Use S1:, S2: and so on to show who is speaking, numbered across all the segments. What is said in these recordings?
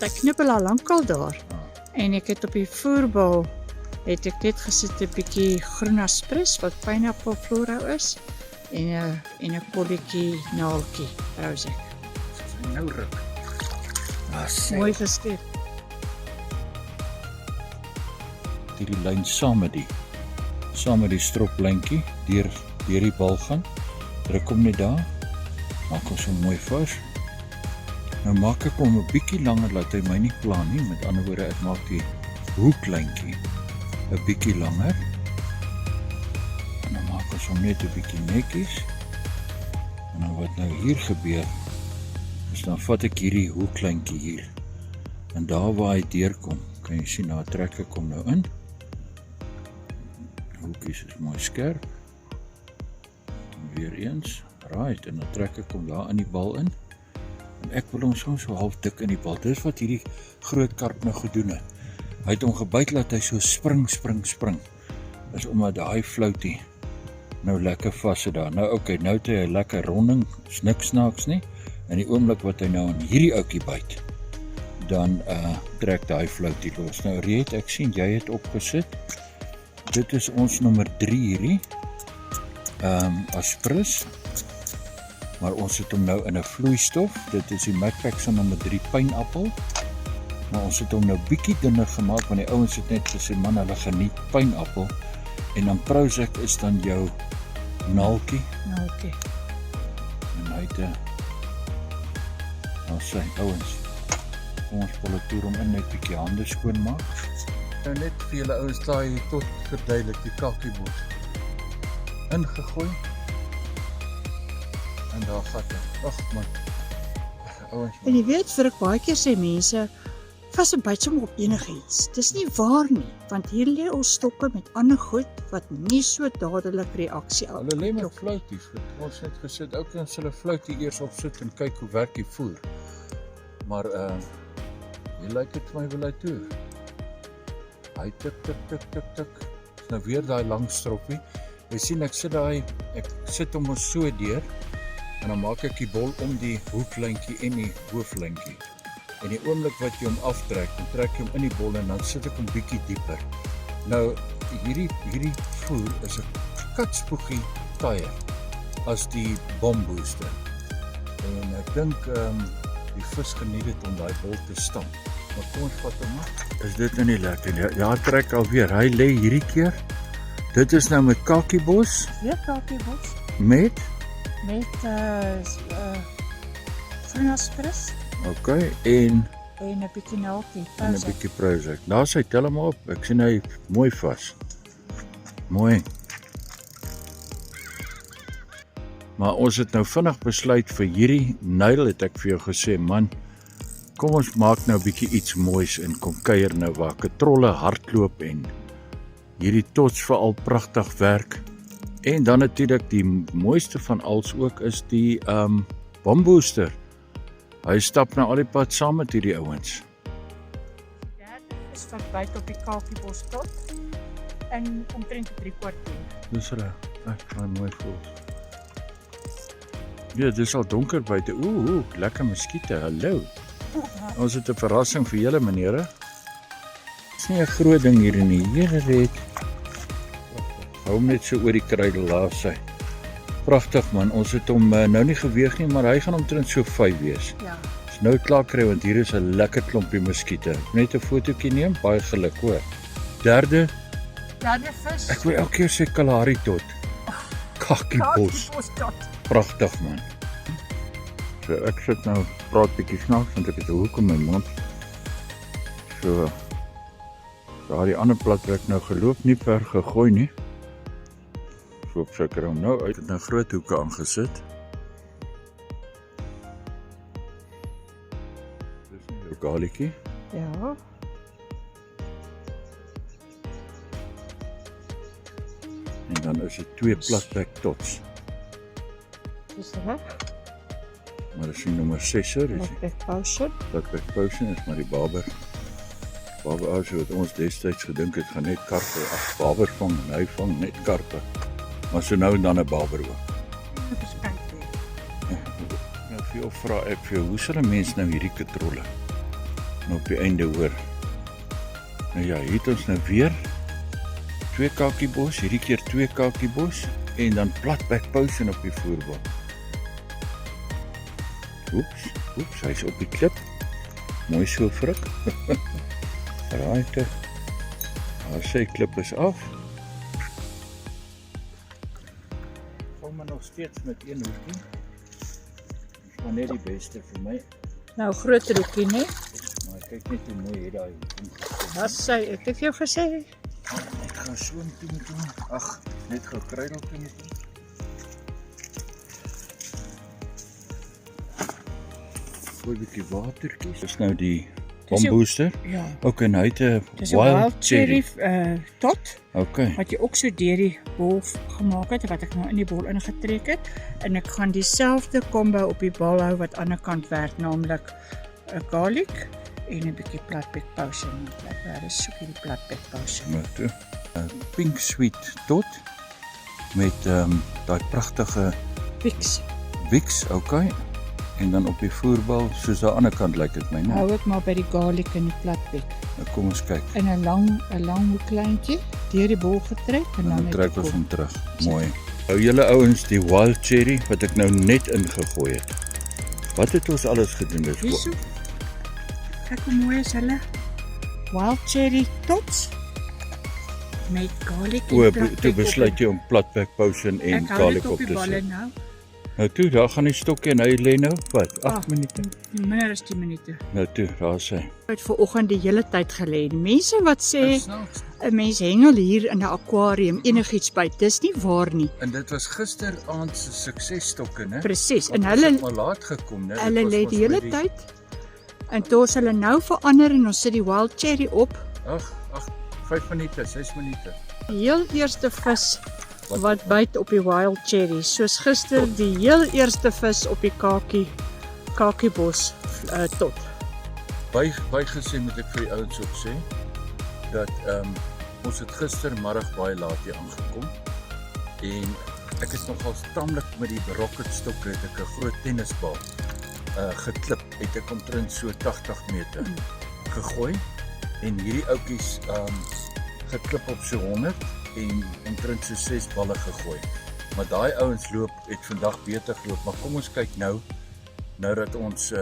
S1: want ek knippel al lankal daar. En ek het op die voerbal het ek net gesit 'n bietjie groen aspres wat pineapple flora is en 'n kolletjie naaltjie Prozac.
S2: Nou ruk.
S1: Mooi geskep.
S2: Hierdie lyn saam met die stroplyntjie deur die bal gaan. Druk hom net daar. Maak hom so mooi vas. Nou maak ek hom 'n bietjie langer laat hy my nie pla nie. Met ander woorde, ek maak die hoeklyntjie 'n bietjie langer. En dan maak ons hom net 'n bietjie netjies. En dan wat nou hier gebeur, is dan vat ek hierdie hoeklyntjie hier. En daar waar hy deurkom, kan jy sien, daar trek ek hom nou in. Hoekies is mooi skerp. En weer eens, right, en dan trek ek hom daar in die bal in. En ek wil hom so half dik in die bal. Dis wat hierdie groot karp nou gedoen het. Hy het hom gebyt laat hy so spring. Dis omdat daai floutie nou lekker vas sit daar. Nou okay, nou het hy 'n lekker ronding, is niks snaaks nie. En die oomblik wat hy nou aan hierdie ouetjie byt, dan trek daai floutie los. Nou Reet, ek sien jy het opgesit. Dit is ons nommer 3 hierdie. Aspres. Maar ons het hom nou in 'n vloeistof. Dit is die Macpac nommer 3 pynappel. Maar ons het hom nou bietjie dunner gemaak want die ouens het net gesê man, hulle geniet pynappel. En dan Prozac is dan jou naaltjie. En hy het nou sê ouens, ons politoer hom in net bietjie hande skoon maak. Nou net vir julle ouens daai tot verduidelik die kakiebos ingegooi. En daar gaan hy. Ag man. Ouens.
S1: En jy weet, vir ek baie keer sê mense, vas 'n byt sommer op enigiets. Dis nie waar nie, want hier lê ons stokke met ander goed wat nie so dadelik reaksie
S2: Hulle lê met flouties. Ons het gesit, ook ons hulle floutie eers opsit en kyk hoe werk die voer. Maar jy lyk dit vir my wil hy toe. Hy tik. Dis nou weer daai lang stroppie. Jy sien ek sit hom so deur en dan maak ek die bol om die hoeklyntjie en die hooflyntjie. En die oomblik wat jy hom aftrek, dan trek jy hom in die bol en dan sit ek hom bietjie dieper. Nou hierdie voer is 'n katspoegie taaier as die bombooster. En ek dink die vis geniet dit om daai bol te stamp. Maar kom ons vat hom maar. Is dit nou nie lekker? Ja, trek alweer. Hy lê hierdie keer. Dit is nou met kakiebos.
S1: Weer kakiebos.
S2: Met
S1: groen aspres.
S2: Okay, en
S1: 'n bietjie naaltjie.
S2: En 'n bietjie Prozac. Daar sy tel hom op. Ek sien hy mooi vas. Mooi. Maar ons het nou vinnig besluit vir hierdie nyl het ek vir jou gesê, man, kom ons maak nou 'n bietjie iets moois en kom kuier nou waar katrolle hardloop en hierdie tots veral pragtig werk. En dan natuurlik die mooiste van alles ook is die bombooster. Hy stap nou al die pad saam met hierdie ouens.
S1: Derde is van byt op die kakiebos tot en omtrent 3 kwartier.
S2: Dis reg. Ek gaan mooi voel. Ja, dit is al donker buite. Ooh, lekker muskiete. Hallo. Ons het 'n verrassing vir julle, menere. Dis nie 'n groot ding hier nie. Here red. Hou hom net so oor die kruidel daar sy. Pragtig man. Ons het hom nou nie geweeg nie, maar hy gaan omtrent so 5 wees.
S1: Ja.
S2: Dis nou klaar kry want hier is 'n lekker klompie muskiete. Net 'n fotootjie neem, baie geluk hoor. Derde
S1: vis.
S2: Ek wil elke keer sê Kalahari tot. Kakiebos. Pragtig man. So ek sit nou praat bietjie snaaks want ek het 'n hoek in my mond. So daar die ander plat wat ek nou geloop nie ver gegooi nie. So op seker hom nou uit nou groot hoeke aangesit. Dis nou jou galetjie.
S1: Ja.
S2: En dan is dit 2 platbek tots.
S1: Dis reg.
S2: Maar dis die nommer 6er.
S1: Platbek potion.
S2: Platbek potion is maar die baber. Baber wat ons destyds gedink het gaan net karpe af baber vang en hy vang net karpe. Maar so nou en dan 'n baber ook. Nou vir jou vra ek vir jou, hoe sal 'n mens nou hierdie katrolle En op die einde hoor. Nou ja, hier het ons nou weer 2 kakiebos, hierdie keer 2 kakiebos en dan platback potion op die voerbal. Oeps, hy is op die klip. Mooi so vruk. Raaite. Daar sy klip is af. Kom maar nog steeds met 1 hoekie. Dis maar net die beste vir my.
S1: Nou groter hoekie, né?
S2: Maar kyk net hoe mooi hier daai hoekie.
S1: Dat sê ek het jou gesê.
S2: Ek gaan so toe moet doen. Ag, net gou kruidel toe moet doen. Gooi 'n bietjie watertjies. Dis nou die bombooster.
S1: Ja.
S2: Ook en hy het 'n
S1: Dis 'n wild cherry tot
S2: Okay.
S1: wat jy ook so deur die bol gemaak het wat ek nou in die bol ingetrek het en ek gaan dieselfde combo op die bal hou wat aan die ander kant werk, naamlik 'n garlic en 'n bietjie platback potion. Daar is so 'n platback potion.
S2: Maar toe. Pink sweet tot met daai pragtige Vicks, okay. En dan op die voerbal soos aan die ander kant lyk dit my, né?
S1: Hou ek maar by die garlic en die platback.
S2: Nou kom ons kyk.
S1: En 'n lang kleintjie deur die bol getrek en dan
S2: Dan trek ons hom terug. Mooi. Nou julle ouens, die wild cherry wat ek nou net ingegooi het. Wat het ons alles gedoen? Dis
S1: Hierso. Kyk hoe mooi is hulle. Wild cherry tots met garlic en platback.
S2: Toe besluit jy om platback potion en garlic op te sit. Nou toe, daar gaan die stokkie en hy lê nou, wat, 8 minute?
S1: Minder as 10 minute.
S2: Nou toe, daar is hy.
S1: Ek het vanoggend die hele tyd gelê. Die mense wat sê 'n mens hengel hier in 'n aquarium enigiets by, dis nie waar nie.
S2: En dit was gisteraand se suksesstokke, né?
S1: Presies. En hulle
S2: maar laat gekom, né?
S1: Hulle lê die hele tyd. En toe ons hulle nou verander en ons sit die wild cherry op.
S2: Ag, 5 minute, 6 minute.
S1: Die heel eerste vis wat byt op die wild cherry, soos gister die heel eerste vis op die kakiebos tot.
S2: Bygesê moet ek vir die ouens ook sê dat ons het gistermiddag baie laat hier aangekom en ek is nogal taamlik met die rocketstokke het ek 'n groot tennisbal geklip, het ek omtrent so 80 meter gegooi en hierdie ouetjies geklip op so 100 en omtrent so 6 balle gegooi. Maar daai ouens het vandag beter geloop, maar kom ons kyk nou dat ons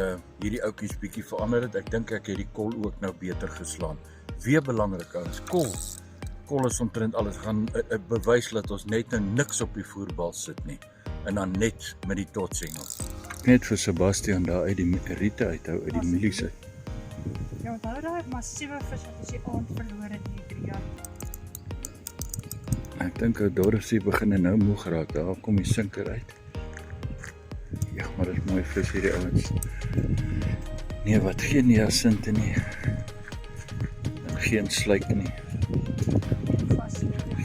S2: hierdie ouetjies bietjie verander het. Ek dink ek het die kol ook nou beter geslaan. Weer belangrik ouens, kol is omtrent alles. Gaan bewys dat ons net nou niks op die voerbal sit nie en dan net met die totsengel. Net vir Sebastian daar uit die riete uithou, uit die mielies uit.
S1: Ja, daai massiewe vis wat ons hier aand verloor het hier 3 jaar.
S2: Ek dink ou Dorothy begin nou moeg raak. Daar kom die sinker uit. Ja, maar dit is mooi vis hierdie ouens. Nee, wat geen hyasinte nie. En geen sluik nie.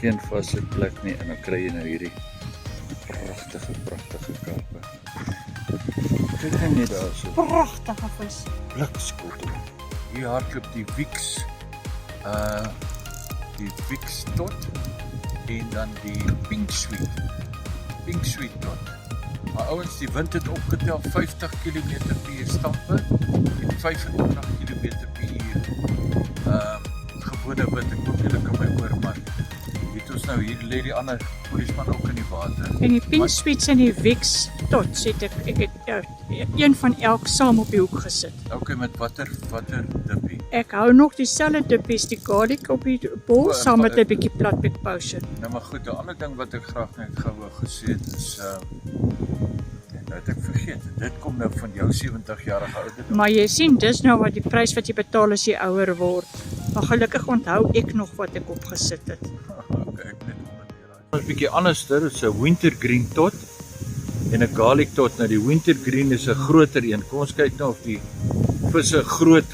S2: Geen vaste plek nie en dan kry jy nou hierdie pragtige karpe. Kyk net daar so.
S1: Pragtige vis.
S2: Blikskottel. Hier hardloop die Vicks tot en dan die pink sweet tot. Maar ouens, die wind het opgetel 50 km/h stampe en 25 km/h gewone wind. Ek hoop julle kan my hoor, maar weet ons nou hier lê die ander polisman ook in die water.
S1: En die pink sweets en die Vicks tot sit ek het een van elk saam op die hoek gesit.
S2: Okay, met watter dippie?
S1: Ek hou nog dieselfde dippies, die garlic op die bol saam met 'n bietjie platback potion.
S2: Nou maar goed, 'n ander ding wat ek graag net gou gesê het is nou het ek vergeet. Dit kom nou van jou 70-jarige ouderdom.
S1: Maar jy sien, dis nou wat die prys wat jy betaal as jy ouer word. Maar gelukkig onthou ek nog wat ek opgesit het.
S2: Okay, ek net onder 'n bietjie anderster, dit is 'n wintergreen tot en 'n garlic tot. Nou die wintergreen is 'n groter een. Kom ons kyk nou of die vis 'n groot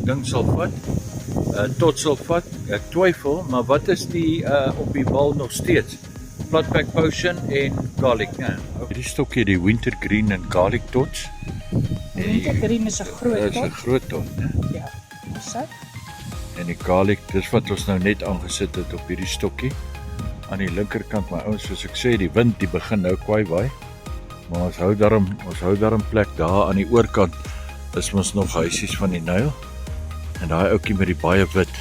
S2: ding sal vat. Tot sal vat. Ek twyfel, maar wat is die op die bal nog steeds? Platback potion en garlic. Ja. Hierdie stokkie, die wintergreen en garlic tots.
S1: Wintergreen is 'n groot tot.
S2: Dit is 'n groot tot, né?
S1: Ja. Dis
S2: En die garlic, dis wat ons nou net aangesit het op hierdie stokkie. Aan die linkerkant, my ouens, soos ek sê, die wind die begin nou kwaai waai. Maar ons hou daarom plek daar aan die oorkant is mos nog huisies van die Nyl. En daai ouetjie met die baie wit.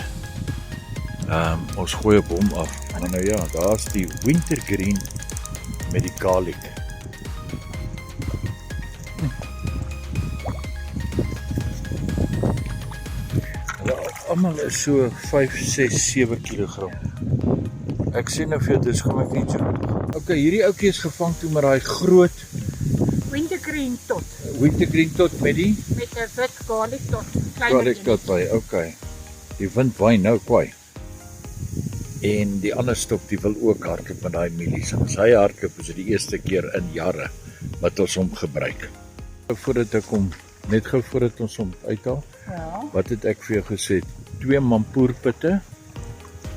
S2: Ons gooi op hom af. Maar nou ja, daar's die wintergreen met die garlic. Hulle almal is so 5, 6, 7 kg. Ek sê nou vir jou, dis kom ek nie so. Okay, hierdie ouetjie is gevang toe met daai groot
S1: Wintergreen tot.
S2: wintergreen tot met die
S1: Met 'n wit garlic tot.
S2: garlic tot by. Okay. Die wind waai nou kwaai. En die ander stop die wil ook hardloop met daai mielies. En as hy hardloop is dit die eerste keer in jare wat ons hom gebruik. Voordat ek hom net gou voordat ons hom uithaal.
S1: Ja.
S2: Wat het ek vir jou gesê? 2 mampoerpitte,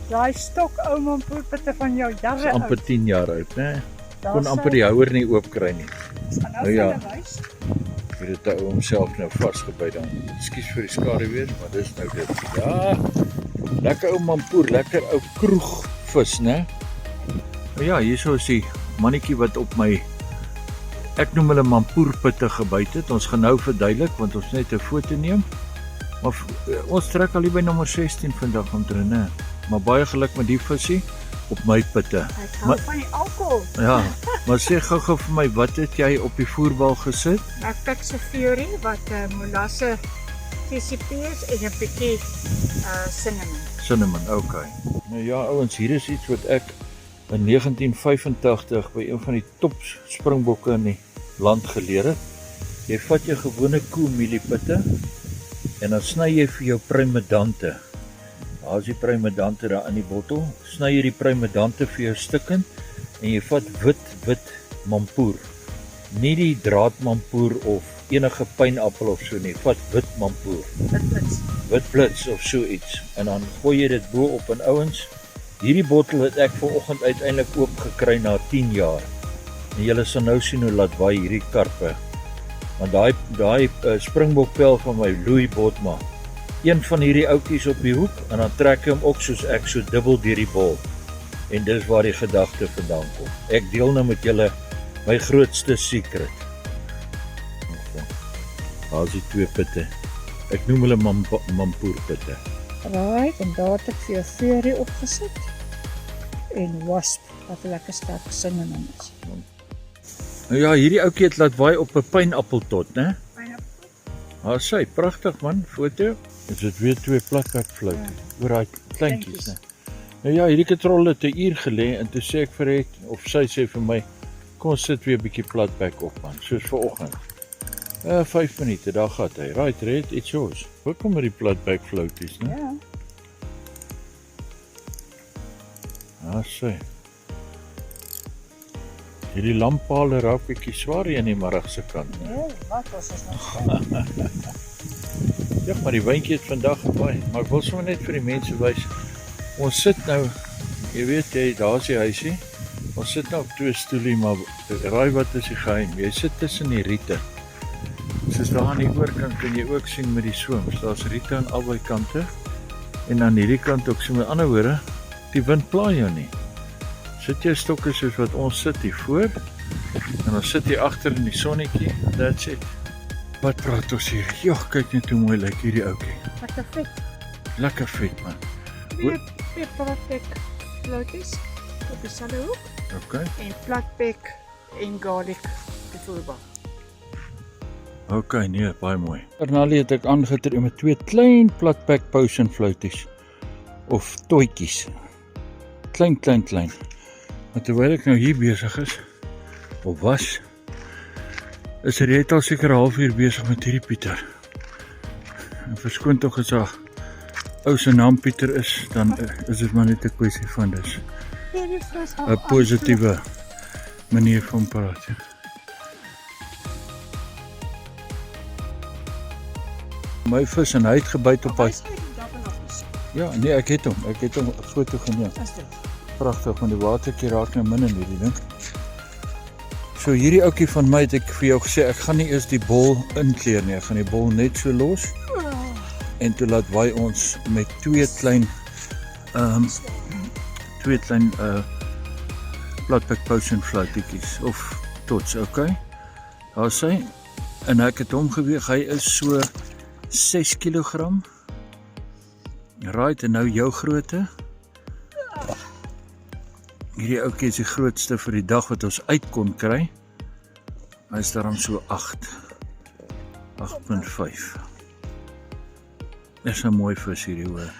S1: Daai stok ou mampoerpitte van jou
S2: is
S1: jare
S2: amper 10 jaar oud, né? Kon amper die houer nie oop kry nie.
S1: nou
S2: ja.
S1: vir 'n wys.
S2: Vir dit hou homself nou vasgebyt dan. Ekskuus vir die skade weer, maar dis nou dit. Ja. Lekker ou mampoer, lekker ou kroegvis, né? Nou ja, hierso is die mannetjie wat op my ek noem hulle mampoerpitte gebyt het. Ons gaan nou verduidelik want ons net 'n foto neem. Maar ons trek al hier by nommer 16 vandag omtrent, né? Maar baie geluk met die visie op my pitte.
S1: Ek hou van die alkohol.
S2: Ja, maar sê gou-gou vir my, wat het jy op die voerbal gesit?
S1: Ek pik se fury wat molasse CCP's en 'n bietjie cinnamon.
S2: Cinnamon, okay. Nou ja, ouens, hier is iets wat ek in 1985 by een van die top springbokke in die land geleer het. Jy vat jou gewone koemieliepitte en dan sny jy vir jou pruimedante. Daar is die pruimedante daar in die bottel. Sny jy die pruimedante vir jou stukken en jy vat wit mampoer. Nie die draadmampoer of enige pynappel of so nie. Vat wit mampoer. Wit blits of so iets. En dan gooi jy dit bo op en ouens. Hierdie bottel het ek vanoggend uiteindelik oop gekry na 10 jaar. En julle sal nou sien hoe laat waai hierdie karpe. Want daai springbokpel van my Louis Botma. Een van hierdie oudjies op die hoek en dan trek hy hom ook soos ek so dubbel deur die bol. En dis waar die gedagte vandaan kom. Ek deel nou met julle my grootste secret. Daar is die 2 pitte. Ek noem hulle mampoerpitte.
S1: Right, en daar het ek vir jou fury opgesit. En wasp wat lekker sterk cinnamon is.
S2: Nou ja, hierdie ouetjie het laat waai op 'n pynappeltot, né?
S1: Pineapple.
S2: Daar sê, pragtig man, foto. Is dit weer 2 platbekfluit oor daai kleintjies, né? Nou ja, hierdie katrol het 'n uur gelê en toe sê ek vir het of sy sê vir my, kom ons sit weer 'n bietjie platbek op man, soos vanoggend. 5 minute, daar gaan hy. Right, Red, it's yours. Wat kom met die platbekfluities, né?
S1: Ja.
S2: Daar sê. Hierdie lamppale raak bietjie swaar hier aan die middag se kant.
S1: Nee, wat was ons nog?
S2: Ja, maar die windjie het vandag gewaai, maar ek wil sommer net vir die mense wys. Ons sit nou, jy weet, daar's die huisie. Ons sit nou op 2 stoelie, maar raai wat is die geheim? Jy sit tussen die riete. Soos daar aan die oorkant kan jy ook sien met die swooms. Daar's riete aan albei kante. En aan hierdie kant ook, so met ander woorde, die wind pla jou nie. Sit jy stokke soos wat ons sit hier voor. En ons sit hier agter in die sonnetjie. That's it. Wat praat ons hier? Ja, kyk net hoe mooi lyk hierdie ouetjie.
S1: Lekker vet.
S2: Lekker vet man.
S1: 2 platbek floaties op dieselfde hoek.
S2: Okay.
S1: En platbek en garlic die voorbal.
S2: Okay, nee, baie mooi. Ternalie het ek aangetree met 2 klein platbek potion fluities. Of toetjies. Klein. Maar terwyl ek nou hier besig is, of was, is Red al seker 'n halfuur besig met hierdie Pieter. En verskoon tog as haar ou se naam Pieter is, dan is dit maar net 'n kwessie van dis 'n positiewe manier van praat. Ja. My vis en hy het gebyt op hy. Ja, nee, ek het hom 'n foto geneem. Pragtig, want die watertjie raak nou min in hierdie ding. So hierdie ouetjie van my het ek vir jou gesê, ek gaan nie eers die bol inkleer nie, ek gaan die bol net so los. En toe laat waai ons met 2 klein platbek potion fluitjies of tots, okay? Daar sê En ek het hom geweeg, hy is so 6 kilogram. Right, en nou jou grootte. Hierdie ouetjie is die grootste vir die dag wat ons uit kon kry. Hy is daarom so 8.5. Dis 'n mooi vis hierdie hoor.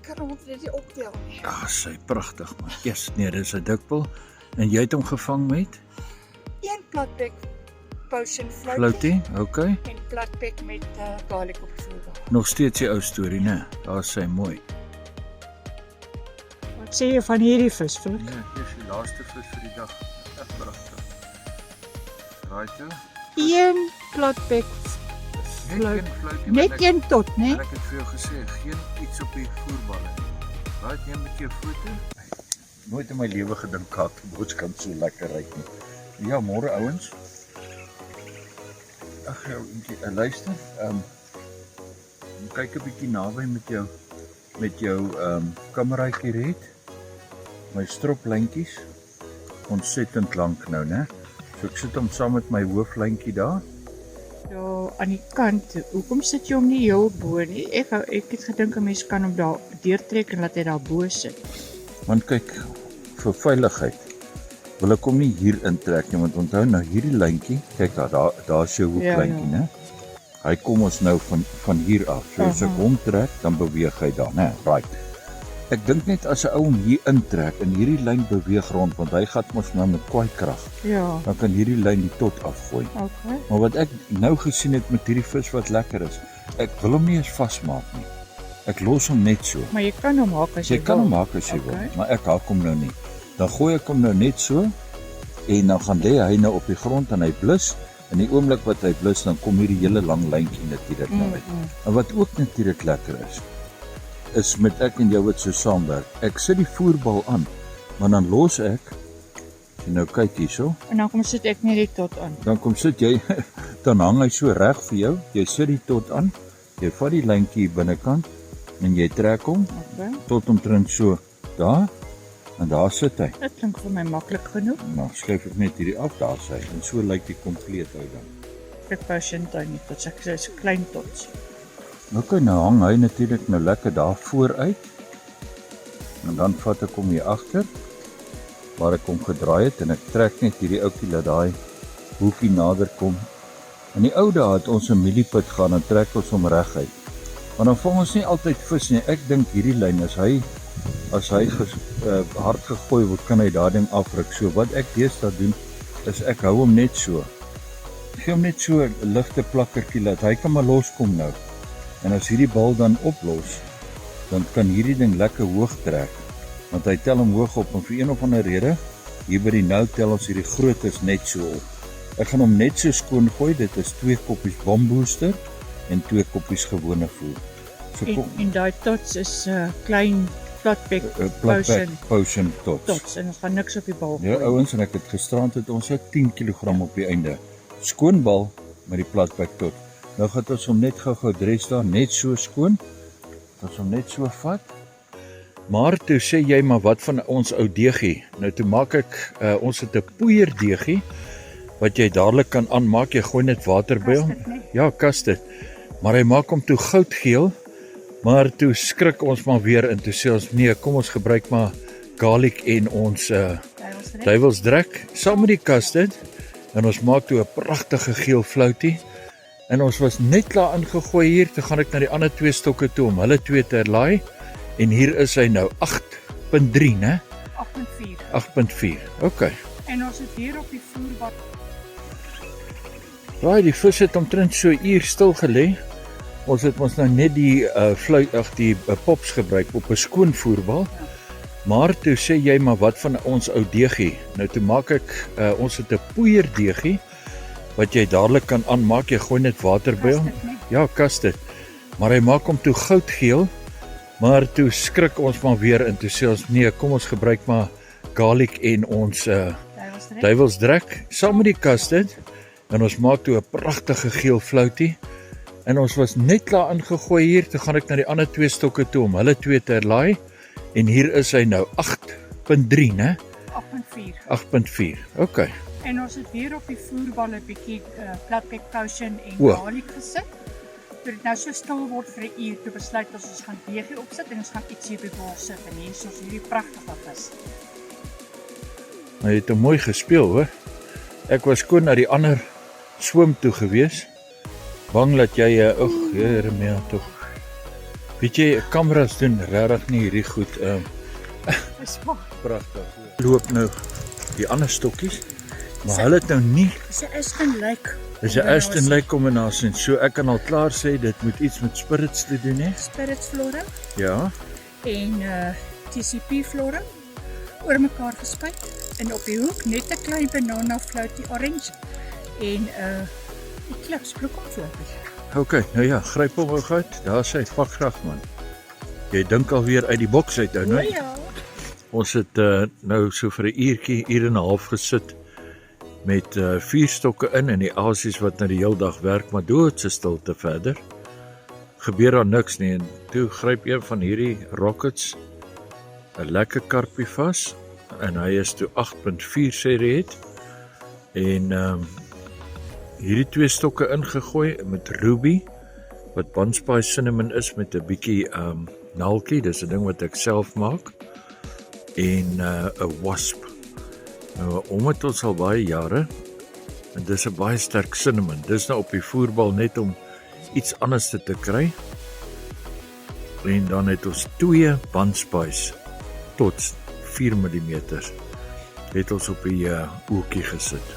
S1: Kan hom dit nie optel nie.
S2: Ja, sy pragtig man. Yes, nee, dis 'n dikpel. En jy het hom gevang met?
S1: Een platbek potion
S2: Floutie, okay.
S1: en platbek met garlic op die voerbal.
S2: Nog steeds die ou storie, né? Daar is sy mooi.
S1: Wat sê jy van hierdie vis, Frik?
S2: Ja, hier is die laaste vis vir die dag. Echt pragtig. Right, jou?
S1: Een platbek fluit. Net een tot, né?
S2: En ek het vir jou gesê, geen iets op die voerballe nie. Right, neem met jou foto. Nooit in my lewe gedink gehad, bots kan so lekker ryk nie. Ja, môre ouens. Ag jou, luister, kyk 'n bietjie naby met jou kameraatjie red. My stroplyntjies ontsettend lank nou, né? So ek sit hom saam met my hooflyntjie daar.
S1: Ja, aan die kant. Hoekom sit jy hom nie heel bo nie? Ek het gedink 'n mens kan hom daar deurtrek en laat hy daar bo sit.
S2: Want kyk, vir veiligheid wil ek hom nie hier intrek nie, want onthou nou hierdie lyntjie, kyk daar is jou hooflyntjie, né? Hy kom ons nou van hier af. So as ek hom trek, dan beweeg hy daar, né? Right. Ek dink net as 'n ou hom hier intrek en hierdie lyn beweeg rond, want hy gaan mos nou met kwaai krag.
S1: Ja.
S2: Dan kan hierdie lyn die tot afgooi.
S1: Okay.
S2: Maar wat ek nou gesien het met hierdie vis wat lekker is, ek wil hom nie eens vasmaak nie. Ek los hom net so.
S1: Maar jy kan hom maak as jy
S2: Jy kan hom maak as jy wil, maar ek hak hom nou nie. Dan gooi ek hom nou net so en dan gaan lê hy nou op die grond en hy blus. In die oomblik wat hy blus, dan kom hierdie hele lang lyntjie natuurlik nou uit. En wat ook natuurlik lekker is met ek en jou wat so saamwerk. Ek sit die voerbal aan, maar dan los ek, as jy nou kyk hierso,
S1: En dan kom sit ek net die tot aan.
S2: dan kom sit jy, dan hang hy so reg vir jou, jy sit die tot aan, jy vat die lyntjie hier binnekant, en jy trek hom,
S1: Okay.
S2: tot omtrent so daar, en daar sit hy.
S1: Dit klink vir my maklik genoeg.
S2: Nou, skuif ek net hierdie af, daar is hy, en so lyk die kompleet uit dan.
S1: Ek passion toe nie, tot ek sê so klein tots.
S2: Ok, nou hang hy natuurlik nou lekker daar vooruit, en dan vat ek hom hier agter, waar ek hom gedraai het, en ek trek net hierdie ouetjie laat daai hoekie nader kom. In die ou dae het ons 'n mieliepad gaan en trek ons hom reguit. Maar dan vang ons nie altyd vis nie. Ek dink hierdie lyn as hy hard gegooi word, kan hy daardie ding afruk. So wat ek deesdae doen, is ek hou hom net so. Gee hom net so 'n ligte plakkertjie laat hy kan maar loskom nou. En as hierdie bal dan oplos, dan kan hierdie ding lekker hoog trek. Want hy tel hom hoog op en vir een of ander rede, hier by die nou tel ons hierdie grootes net so op. Ek gaan hom net so skoon gooi, dit is 2 koppies bombooster en 2 koppies gewone voer. So
S1: En daai tots is klein platbek
S2: potion tots.
S1: en ons gaan niks op die bal
S2: Ja, ouens, en ek het gisterand het ons 10 kg op die einde. Skoon bal met die platbek tot. Nou gaan ons hom net gou dres daar, net so skoon. Ons hom net so vat. Maar toe sê jy maar wat van ons ou deegie? Nou toe maak ek ons het 'n poeier deegie wat jy dadelik kan aanmaak. Jy gooi net water by hom. Ja, kas dit. Maar hy maak hom toe goudgeel. Maar toe skrik ons maar weer en toe sê ons nee, kom ons gebruik maar garlic en ons duivelsdrek saam met die custard en ons maak toe 'n pragtige geel floutie. En ons was net klaar ingegooi hier, toe gaan ek na die ander 2 stokke toe om hulle 2 te herlaai. En hier is hy nou 8.3, né?
S1: 8.4.
S2: 8.4. Okay.
S1: En ons het hier op die voerbal.
S2: Raai, die vis het omtrent so 'n uur stil gelê. Ons het ons nou net die pops gebruik op 'n skoon voerbal. Maar toe sê jy maar wat van ons ou deegie? Nou toe maak ek ons het 'n poeier deegie wat jy dadelik kan aanmaak. Jy gooi net water by hom. Ja, kas dit. Maar hy maak hom toe goudgeel. Maar toe skrik ons maar weer en toe sê ons nee, kom ons gebruik maar garlic en ons duivelsdrek saam met die custard en ons maak toe 'n pragtige geel floutie. En ons was net klaar ingegooi hier, toe gaan ek na die ander 2 stokke toe om hulle 2 te herlaai. En hier is hy nou 8.3, né?
S1: 8.4.
S2: 8.4. Okay.
S1: En ons het weer op die voerbal 'n bietjie platbek potion en
S2: O.
S1: garlic gesit. Toe dit nou so stil word vir 'n uur, toe besluit ons gaan deegie opsit en ons gaan iets hier by die bol sit en hier is ons hierdie pragtige vis.
S2: Hy het hom mooi gespeel, hoor. Ek was skoon na die ander swem toe gewees. Bang dat jy Jeremia tog. Weet jy, kameras doen regtig nie hierdie goed.
S1: Dis maar.
S2: Pragtig. Loop nou die ander stokkies, maar hulle het nou nie.
S1: Dis 'n Aston Lake.
S2: Dis 'n Aston Lake kombinasie. So ek kan al klaar sê dit moet iets met spirits te doen hê.
S1: Spirits floring
S2: Ja.
S1: en TCP floring oor mekaar gespuit en op die hoek net 'n klein banana floatie orange en Eclipse bloekomfloatie.
S2: OK, nou ja, gryp hom gou uit. Daar sê pak graag man. Jy dink alweer uit die boks uit nou,
S1: O
S2: né?
S1: ja.
S2: Ons het nou so vir 'n uur en 'n half gesit met 4 stokke in die asies wat nou die hele dag werk, maar doodse stilte verder. Gebeur daar niks nie en toe gryp een van hierdie rockets 'n lekker karpie vas en hy is toe 8.4 sê hy het. En hierdie 2 stokke ingegooi met ruby wat bunspice cinnamon is met 'n bietjie naaltjie, dis 'n ding wat ek self maak. En 'n wasp. Nou omdat ons al baie jare en dis 'n baie sterk cinnamon. Dis nou op die voerbal net om iets anders te kry. En dan het ons 2 bunspice tot 4 mm het ons op die oortjie gesit.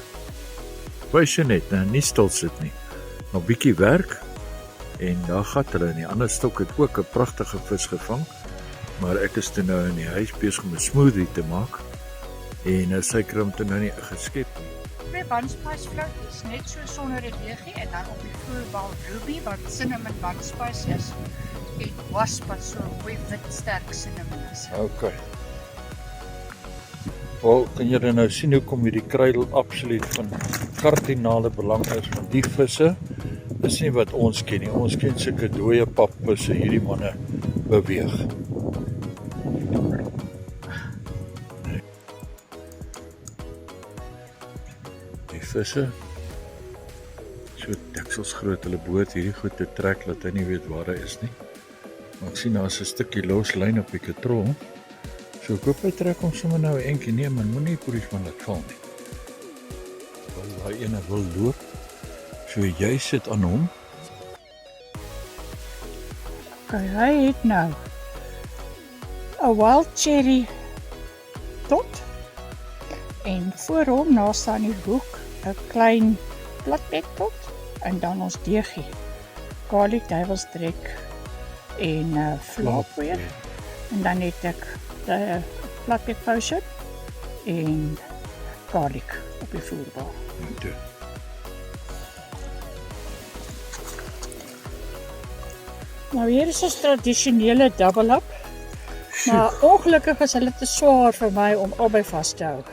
S2: Wys jy net, nie stil sit nie. Maar bietjie werk en daar gat hulle in die ander stok het ook 'n pragtige vis gevang. Maar ek is toe nou in die huis besig om 'n smoothie te maak en sy kry hom toe nou nie geskep nie.
S1: 2 bunspice floaties net so sonder die deegie en dan op die voerbal ruby wat cinnamon bunspice is en wasp wat so mooi wit sterk cinnamon is.
S2: OK. Wel, kan julle nou sien hoekom hierdie kruidel absoluut van kardinale belang is, want die visse is nie wat ons ken nie. Ons ken sulke dooie papvisse, hierdie manne beweeg. Die visse so deksels groot hulle boot hierdie goed te trek dat hy nie weet waar hy is nie. Maar ek sien daar's 'n stukkie los lyn op die katrol. So ek hoop hy trek hom sommer nou 'n entjie neem en moenie polisman laat val nie. Want daai ene wil loop. So jy sit aan hom.
S1: Okay, hy het nou 'n wild cherry tot en voor hom na staan die hoek 'n klein platbek tot en dan ons deegie. Garlic duiwelsdrek en flaapoeier. En dan het ek die platbek potion en garlic op die voerbal. Nou hier is ons tradisionele double up. Maar ongelukkig is hulle te swaar vir my om albei vas te hou.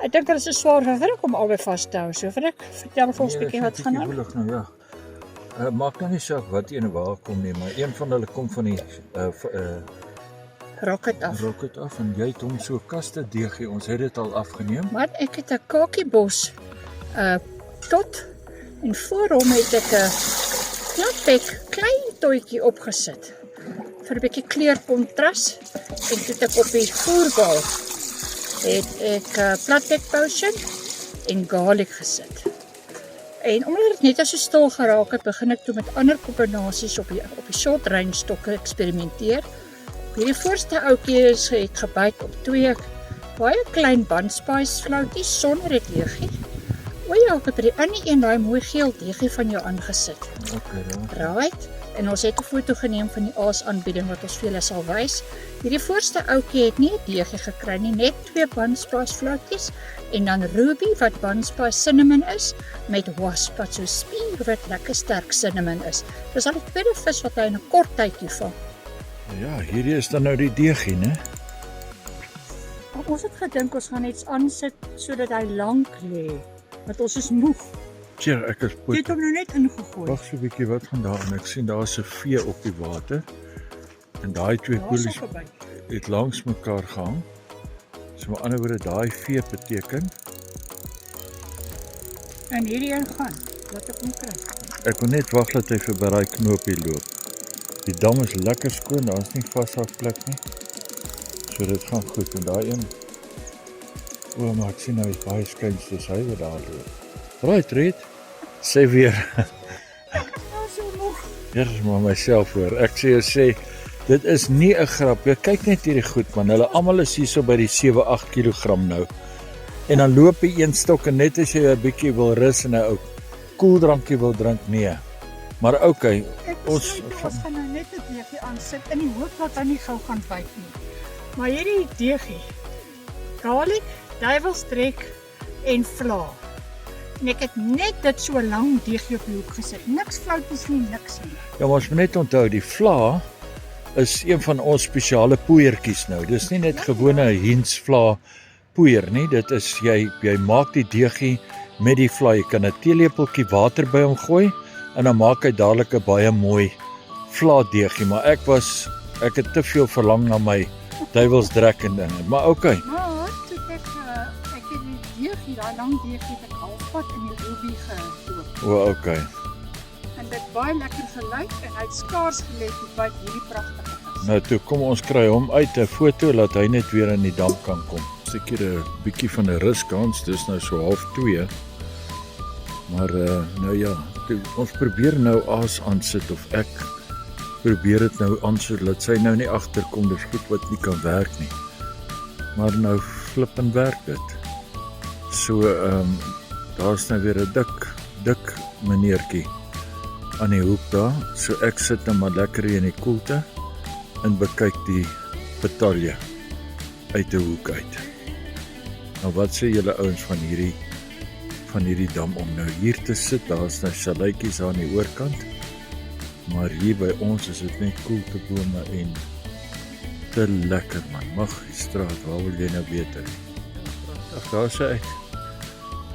S1: Ek dink hulle is te swaar vir Frik om albei vas te hou. So Frik, vertel vir ons 'n bietjie wat gaan aan.
S2: Nou ja. Maak nou nie saak wat een waar kom nie, maar een van hulle kom van die
S1: Rocket af.
S2: rocket af en jy het hom so kaste deegie. Ons het dit al afgeneem.
S1: Maar ek het 'n kakiebos tot en voor hom het ek 'n platbek klein toetjie opgesit vir 'n bietjie kleurkontras en toe het ek op die voerbal het ek platbek potion en garlic gesit. En omdat dit net so stil geraak het, begin ek toe met ander kombinasies op die short range stokke eksperimenteer. Hierdie voorste ouetjie het gebyt op 2 baie klein bunspice floaties sonder dit deegie. O ja, ek het by die ander een daai mooi geel deegie van jou aangesit.
S2: Okay, dan.
S1: Right. En ons het 'n foto geneem van die aasaanbieding wat ons vir julle sal wys. Hierdie voorste ouetjie het nie 'n deegie gekry nie, net 2 bunspice floaties en dan ruby wat bunspice cinnamon is met wasp wat so spierwit lekker sterk cinnamon is. Dis al die tweede vis wat hy in 'n kort tydjie vang.
S2: Ja, hierdie is dan nou die deegie, né?
S1: Ons het gedink ons gaan iets aansit sodat hy lank lê, want ons is moeg.
S2: Sjoe, ek is
S1: Jy het hom nou net ingegooi.
S2: Wag so 'n bietjie, wat gaan daar aan? Ek sien daar's 'n vee op die water. En daai 2 koelies het langs mekaar gehang. So met ander woorde, daai vee beteken
S1: En hierdie een gaan. Laat ek hom kry.
S2: Ek wil net wag dat hy verby daai knoopie loop. Die dam is lekker skoon, daar is nie vashakplek nie. So dit gaan goed en daai een. O, maar ek sien nou is baie skuins, dis hy wat daar loop. Right, Red. Sê weer.
S1: Nou so nog.
S2: Eers maar myself hoor. Ek sê dit is nie 'n grap. Jy kyk net hierdie goed man. Hulle almal is hier so by die 7-8 kg nou. En dan loop jy een stok en net as jy 'n bietjie wil rus en 'n ou koeldrankie wil drink, nee. Maar okay,
S1: ons gaan nou net 'n deegie aansit in die hoop dat hy nie gou gaan byt nie. Maar hierdie deegie, garlic, duiwelstrek en vla. En ek het net dit so lank deegie op die hoek gesit. Niks floutjies nie, niks nie.
S2: Ja, maar ons moet net onthou die vla is een van ons spesiale poeiertjies nou. Dis nie net gewone hensvla poeier nie. Dit is jy maak die deegie met die vla. Jy kan 'n teelepeltjie water by hom gooi en dan maak hy dadelik 'n baie mooi vla deegie, maar ek het te veel verlang na my duiwelsdrek en dinge. Maar okay.
S1: Maar toe ek het die deegie, daai lang deegie het ek halfpad in die Ruby geloop.
S2: O, okay.
S1: En dit baie lekker gelyk en hy het skaars gelet by hierdie pragtige vis.
S2: Nou toe kom ons kry hom uit 'n foto laat hy net weer in die dam kan kom. Seker 'n bietjie van 'n ruskans, dis nou so 1:30. Maar nou ja, ons probeer nou aas aansit of ek probeer dit nou aansit dat sy nou nie agterkom dis goed wat nie kan werk nie. Maar nou flip en werk dit. So daar's nou weer 'n dik meneertjie aan die hoek daar. So ek sit nou maar lekker hier in die koelte en bekyk die betalje uit 'n hoek uit. Nou wat sê julle ouens van hierdie dam om nou hier te sit? Daar's nou saleitjies aan die oorkant. Maar hier by ons is dit net koeltebome en te lekker man. Magistraat, waar wil jy nou beter? Ag, daar sê ek.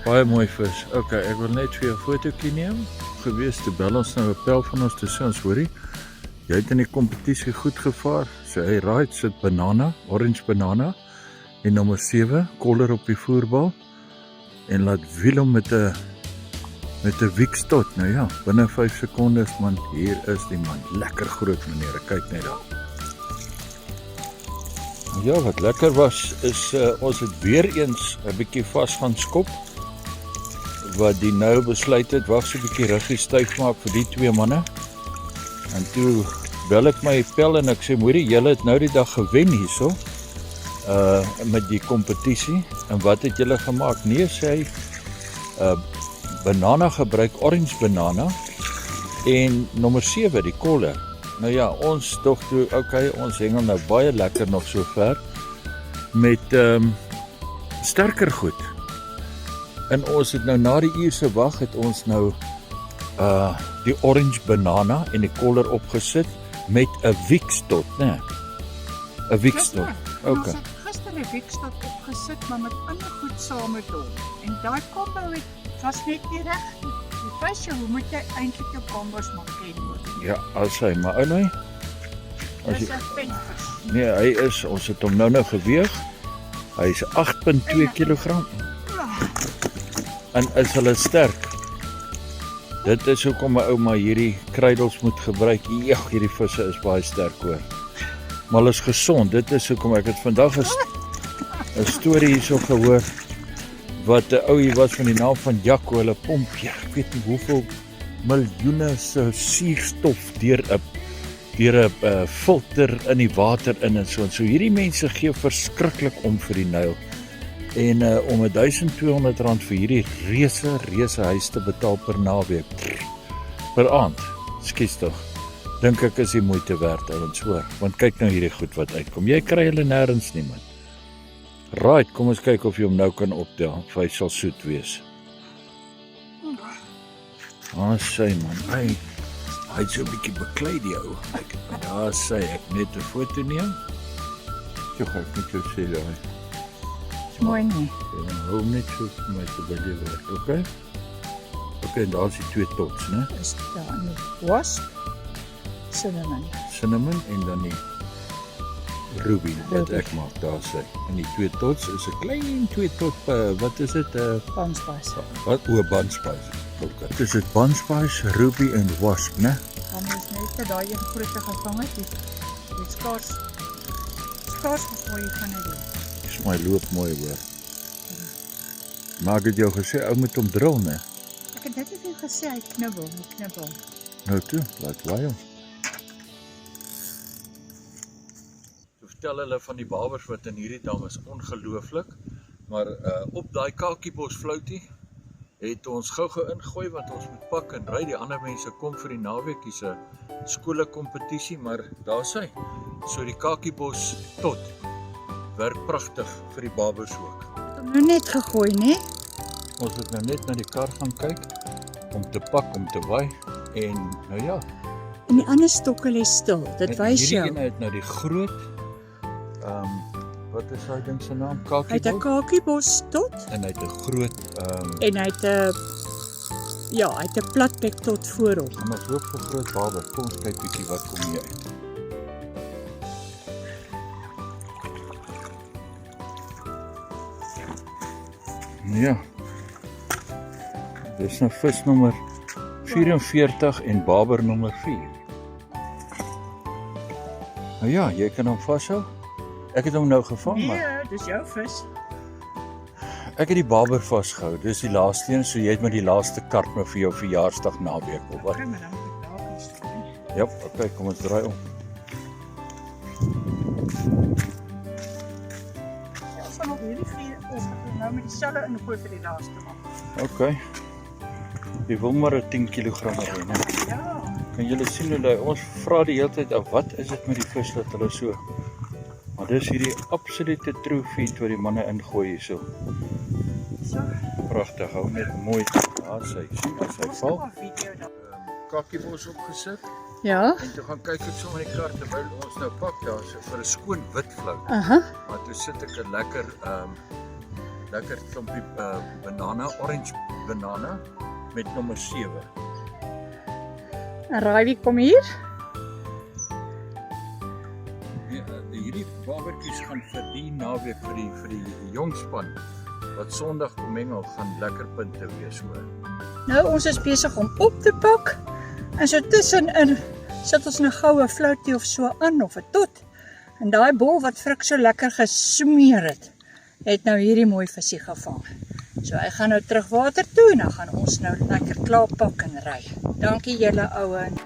S2: Baie mooi vis. Okay, ek wil net vir jou 'n fotootjie neem. Gewees te bel ons nou 'n pel van ons te sê ons hoorie. Jy het in die kompetisie goed gevaar. So hy raai sit banana, orange banana en nommer 7 koller op die voerbal en laat wiel hom met 'n wikstot. Nou ja, binne 5 sekondes man, hier is die man. Lekker groot meneer, kyk net daar. Ja, wat lekker was is ons het weer eens 'n bietjie vas gaan skop. Wat die nou besluit het, wag so 'n bietjie ruggie styf maak vir die twee manne. En toe bel ek my pel en ek sê, "Moerie, julle het nou die dag gewen hierso. Met die kompetisie. En wat het julle gemaak?" Nee, sê hy, banana gebruik, orange banana en nommer 7 die kolle. Nou ja, ons tog toe, okay, ons hengel nou baie lekker nog so ver met sterker goed. En ons het nou na die uur se wag het ons nou die orange banana en die koller opgesit met 'n wikstot, né? 'n wikstot. Okay.
S1: Ons het gister 'n wikstot opgesit, maar met ander goed saam met hom. En daai kombo was net nie reg nie. Die vis, hoe moet jy eintlik jou kombos maak ken hoor?
S2: Ja, as hy maar ou nee.
S1: Dis 'n penvis.
S2: Nee, hy is, ons het hom nou geweeg. Hy is 8.2 kg. En is hulle sterk. Dit is hoekom my ouma hierdie kruidels moet gebruik. Ja, hierdie visse is baie sterk hoor. Maar hulle is gesond. Dit is hoekom ek het vandag 'n storie hierso gehoor wat 'n ou hier was van die naam van Jaco, hulle pomp, ja, ek weet nie hoeveel miljoene se suurstof deur 'n filter in die water in en so. En so hierdie mense gee verskriklik om vir die Nyl. En om R1200 vir hierdie reuse huis te betaal per naweek. Per aand. Skus tog. Dink ek is die moeite werd ouens hoor. Want kyk nou hierdie goed wat uitkom. Jy kry hulle nêrens nie man. Right, kom ons kyk of jy hom nou kan optel. Of hy sal soet wees. Sê man, hy het so 'n bietjie beklei die ou. Daar sê ek net 'n foto neem. Jy gaan net so sê daai.
S1: Mooi nie.
S2: En hou net so vir my te belewer, okay? Okay, en daar is die 2 tots, né?
S1: Is daar 'n wasp, cinnamon.
S2: Cinnamon en dan die Ruby wat
S1: Ruby.
S2: ek maak, daar sê. En die 2 tots is 'n klein 2 tot, wat is dit?
S1: Panspas.
S2: Wat? Bunspice. Okay. Dit is dit Bunspice, Ruby en Wasp, né?
S1: Dan is net daai een groot gevang het. Dit skaars gegooi van dit.
S2: Dis my loop mooi hoor. Maar ek het jou gesê, ou moet hom drill, né?
S1: Ek het net vir jou gesê hy knibbel.
S2: Nou toe, laat waai hom. So vertel hulle van die babers wat in hierdie dam is, ongelooflik. Maar op daai kakiebos floutie het ons gou-gou ingooi want ons moet pak en ry. Die ander mense kom vir die naweek, hier's 'n skoolkompetisie, maar daar's hy. So die kakiebos tot werk pragtig vir die babers ook.
S1: Nou net gegooi, né?
S2: Ons moet nou net na die kar gaan kyk om te pak, om te waai en nou ja.
S1: En die ander stokke lê stil. Dit
S2: En
S1: wys jou.
S2: hierdie een het nou die groot wat is hy ding se naam?
S1: Hy het 'n
S2: Kakiebos.
S1: kakiebos tot
S2: En hy het 'n groot
S1: en hy het 'n platbek tot voorop.
S2: en ons hoop vir groot baber. Kom ons kyk bietjie wat kom hier uit. Ja. Dis nou vis nommer 44 en baber nommer 4. Nou ja, jy kan hom vashou. Ek het hom nou gevang, maar
S1: Nee, dis jou vis.
S2: ek het die baber vasgehou. Dis die laaste een, so jy het met die laaste kart nou vir jou verjaarsdag naweek of wat?
S1: Kry maar dan moet ek daar staan.
S2: Ja, okay, kom ons draai om.
S1: Ons gaan nog hierdie 4 ons gaan nou met dieselfde ingooi vir die laaste man.
S2: Okay. Jy wil maar 'n 10 kg hê, né?
S1: Ja.
S2: Kan julle sien hoe hy ons vra die hele tyd af wat is dit met die vis dat hulle so. Maar dis hierdie absolute true feed wat die manne ingooi hierso.
S1: So.
S2: Pragtig, hou net mooi. Daar sien as hy
S1: Ons
S2: val.
S1: gaan 'n video dan.
S2: Kakiebos opgesit
S1: Ja.
S2: en toe gaan kyk ek sommer in die kar terwyl ons nou pak daar so vir 'n skoon wit flout.
S1: Aha.
S2: Maar toe sit ek 'n lekker lekker klompie banana, orange banana met nommer 7.
S1: En raai wie kom hier?
S2: Hierdie babertjies gaan vir die naweek vir die jong span wat Sondag kom mengel gaan lekker punte wees hoor.
S1: Nou ons is besig om op te pak. En so tussenin sit ons 'n goue floutie of so aan of 'n tot. En daai bol wat Frik so lekker gesmeer het nou hierdie mooi visie gevang. So hy gaan nou terug water toe en dan gaan ons nou lekker klaar pak en ry. Dankie julle ouens.